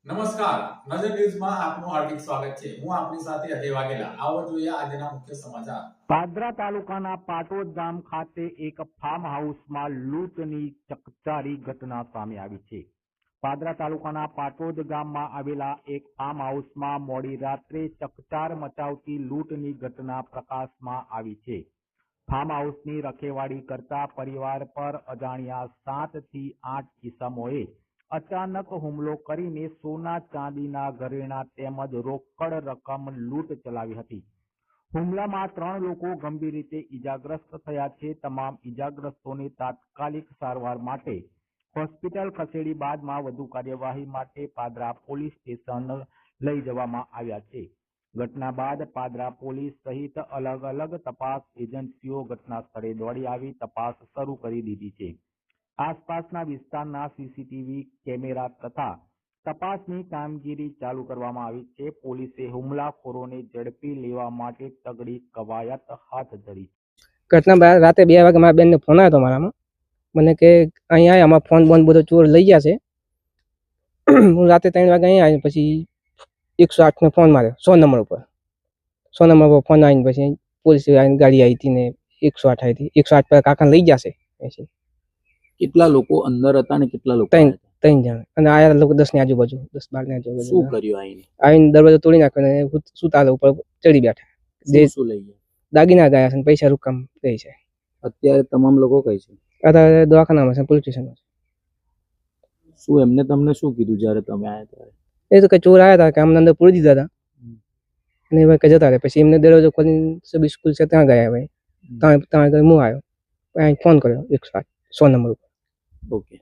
નમસ્કાર, નજર ન્યૂઝમાં આપનું હાર્દિક સ્વાગત છે. હું આપની સાથે અજય વાઘેલા. આવો જોઈએ આજના મુખ્ય સમાચાર. પાદરા તાલુકાના પાટોદ ગામ ખાતે એક ફાર્મ હાઉસમાં લૂંટની ચકચારી ઘટના સામે આવી છે. પાદરા તાલુકાના પાટોદ ગામમાં આવેલા એક ફાર્મ હાઉસમાં મોડી રાત્રે ચકચાર મચાવતી લૂંટની ઘટના પ્રકાશમાં આવી છે. ફાર્મ હાઉસની રખેવાળી કરતા પરિવાર પર અજાણ્યા 7 થી 8 ઇસમોએ અચાનક હુમલો કરીને સોના ચાંદીના ઘરેણાં તેમજ રોકડ રકમ લૂંટ ચલાવી હતી. હુમલામાં 3 લોકો ગંભીર રીતે ઈજાગ્રસ્ત થયા છે. તમામ ઈજાગ્રસ્તોને તાત્કાલિક સારવાર માટે હોસ્પિટલ ખસેડી બાદમાં વધુ કાર્યવાહી માટે પાદરા પોલીસ સ્ટેશન લઈ જવામાં આવ્યા છે. ઘટના બાદ પાદરા પોલીસ સહિત અલગ અલગ તપાસ એજન્સીઓ ઘટના સ્થળે દોડી આવી તપાસ શરૂ કરી દીધી છે. આસપાસના વિસ્તારના સીસીટીવી કેમેરા તથા તપાસની કામગીરી ચાલુ કરવામાં આવી છે. પોલીસે હુમલાખોરોને ઝડપી લેવા માટે તગડી કવાયત હાથ ધરી. ઘટના રાતે 2 વાગે મારા બેનને ફોન આવ્યો હતો મારામાં. મને કે અહીંયા આવ્યા, અમારા ફોન બોન બધો ચોર લઈ ગયા છે. હું રાતે 3 વાગે અહીંયા આવ્યો, પછી 108 ને ફોન માર્યો 100 નંબર ઉપર. 100 નંબર પર ફોન આવીને પછી પોલીસ આવીને ગાડી આવી હતી ને 108 આવી હતી. 108 પર કાકાને લઈ ગયા છે. પછી કેટલા લોકો અંદર હતા ને કેટલા લોકો 3 જણ અને આયા લોકો 10 ની આજુબાજુ, 10-12 ની આજુબાજુ. શું કર્યું આવીને દરવાજો તોડી નાખ્યો ને સુતા ઉપર ચડી બેઠા. શું લઈ ગયા? દાગીના ગયા છે ને પૈસા રૂકમ ગઈ છે. અત્યારે તમામ લોકો કઈ છે? અત્યારે દવાખાનામાં છે, પોલીસ સ્ટેશનમાં છે. શું એમને તમને શું કીધું જ્યારે તમે આવ્યા ત્યારે? એ તો કઈ ચોર આવ્યા હતા કે અમને અંદર પૂરી દીધા હતા અને એ ભાઈ જતા રહ્યા. પછી એમને દરવાજો ખોલીને સબ સ્કૂલ છે ત્યાં ગયા. ભાઈ ત્યાં હું આવ્યો, અહીં ફોન કર્યો 108 100 નંબર ઉપર. ઓકે.